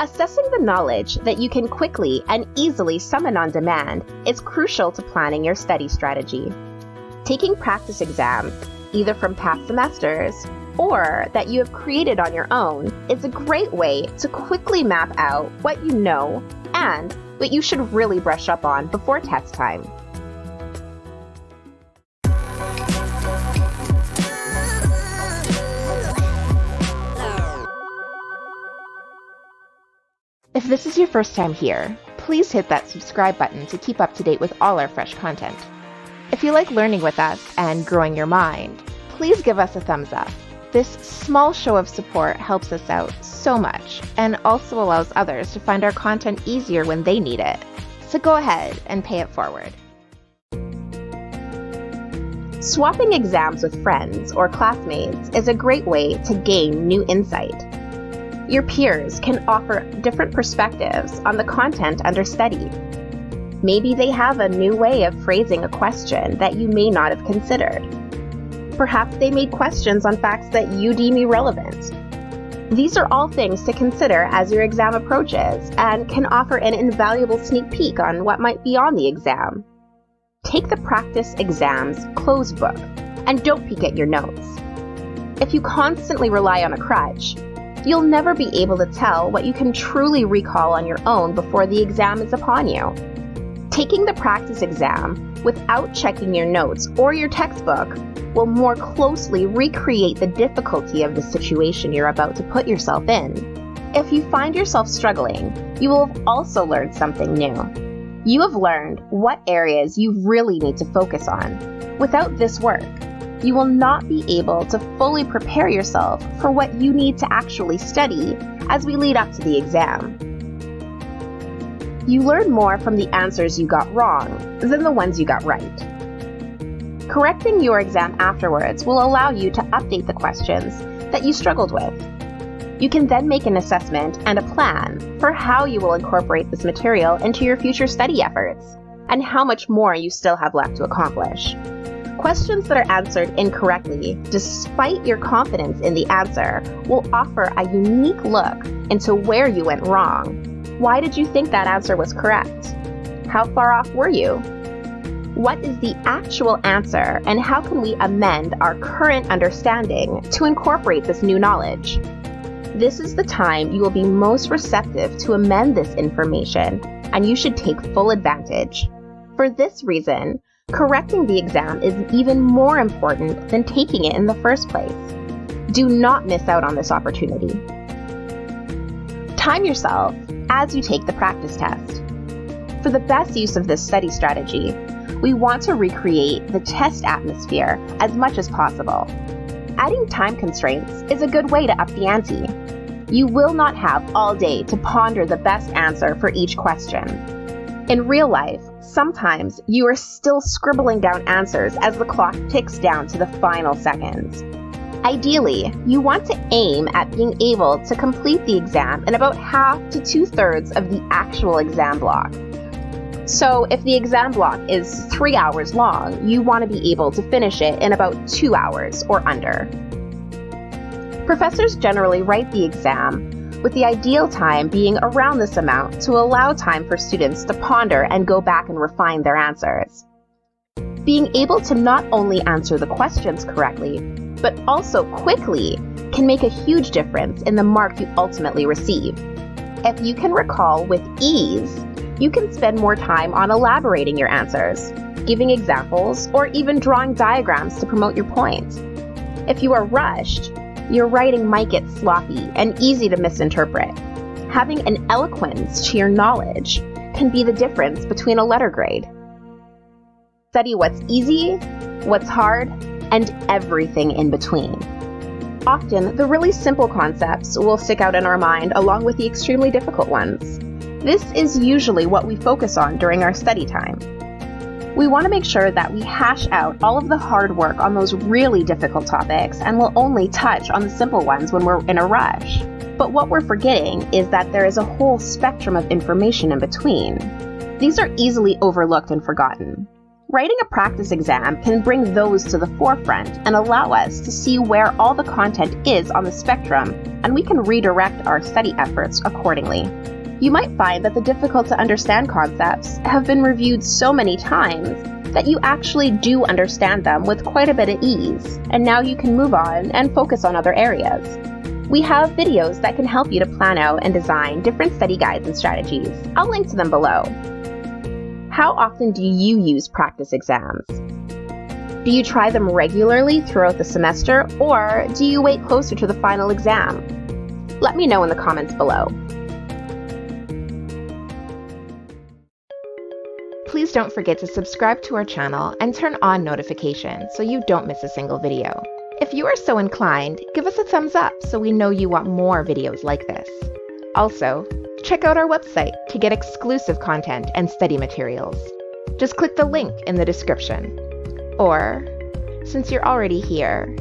Assessing the knowledge that you can quickly and easily summon on demand is crucial to planning your study strategy. Taking practice exams, either from past semesters or that you have created on your own, is a great way to quickly map out what you know and what you should really brush up on before test time. If this is your first time here, please hit that subscribe button to keep up to date with all our fresh content. If you like learning with us and growing your mind, please give us a thumbs up. This small show of support helps us out so much and also allows others to find our content easier when they need it. So go ahead and pay it forward. Swapping exams with friends or classmates is a great way to gain new insight. Your peers can offer different perspectives on the content under study. Maybe they have a new way of phrasing a question that you may not have considered. Perhaps they made questions on facts that you deem irrelevant. These are all things to consider as your exam approaches and can offer an invaluable sneak peek on what might be on the exam. Take the practice exams closed book and don't peek at your notes. If you constantly rely on a crutch, you'll never be able to tell what you can truly recall on your own before the exam is upon you. Taking the practice exam without checking your notes or your textbook will more closely recreate the difficulty of the situation you're about to put yourself in. If you find yourself struggling, you will have also learned something new. You have learned what areas you really need to focus on. Without this work, you will not be able to fully prepare yourself for what you need to actually study as we lead up to the exam. You learn more from the answers you got wrong than the ones you got right. Correcting your exam afterwards will allow you to update the questions that you struggled with. You can then make an assessment and a plan for how you will incorporate this material into your future study efforts and how much more you still have left to accomplish. Questions that are answered incorrectly, despite your confidence in the answer, will offer a unique look into where you went wrong. Why did you think that answer was correct? How far off were you? What is the actual answer, and how can we amend our current understanding to incorporate this new knowledge? This is the time you will be most receptive to amend this information, and you should take full advantage. For this reason, correcting the exam is even more important than taking it in the first place. Do not miss out on this opportunity. Time yourself as you take the practice test. For the best use of this study strategy, we want to recreate the test atmosphere as much as possible. Adding time constraints is a good way to up the ante. You will not have all day to ponder the best answer for each question. In real life, sometimes you are still scribbling down answers as the clock ticks down to the final seconds. Ideally, you want to aim at being able to complete the exam in about half to 2/3 of the actual exam block. So if the exam block is 3 hours long, you want to be able to finish it in about 2 hours or under. Professors generally write the exam with the ideal time being around this amount to allow time for students to ponder and go back and refine their answers. Being able to not only answer the questions correctly, but also quickly can make a huge difference in the mark you ultimately receive. If you can recall with ease, you can spend more time on elaborating your answers, giving examples, or even drawing diagrams to promote your point. If you are rushed, your writing might get sloppy and easy to misinterpret. Having an eloquence to your knowledge can be the difference between a letter grade. Study what's easy, what's hard, and everything in between. Often, the really simple concepts will stick out in our mind along with the extremely difficult ones. This is usually what we focus on during our study time. We want to make sure that we hash out all of the hard work on those really difficult topics and will only touch on the simple ones when we're in a rush. But what we're forgetting is that there is a whole spectrum of information in between. These are easily overlooked and forgotten. Writing a practice exam can bring those to the forefront and allow us to see where all the content is on the spectrum, and we can redirect our study efforts accordingly. You might find that the difficult to understand concepts have been reviewed so many times that you actually do understand them with quite a bit of ease, and now you can move on and focus on other areas. We have videos that can help you to plan out and design different study guides and strategies. I'll link to them below. How often do you use practice exams? Do you try them regularly throughout the semester, or do you wait closer to the final exam? Let me know in the comments below. Please don't forget to subscribe to our channel and turn on notifications so you don't miss a single video. If you are so inclined, give us a thumbs up so we know you want more videos like this. Also, check out our website to get exclusive content and study materials. Just click the link in the description. Or, since you're already here,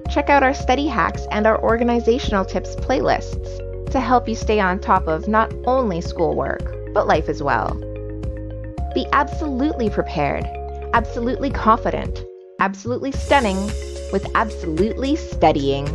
check out our study hacks and our organizational tips playlists to help you stay on top of not only schoolwork, but life as well. Be absolutely prepared, absolutely confident, absolutely stunning, with absolutely studying.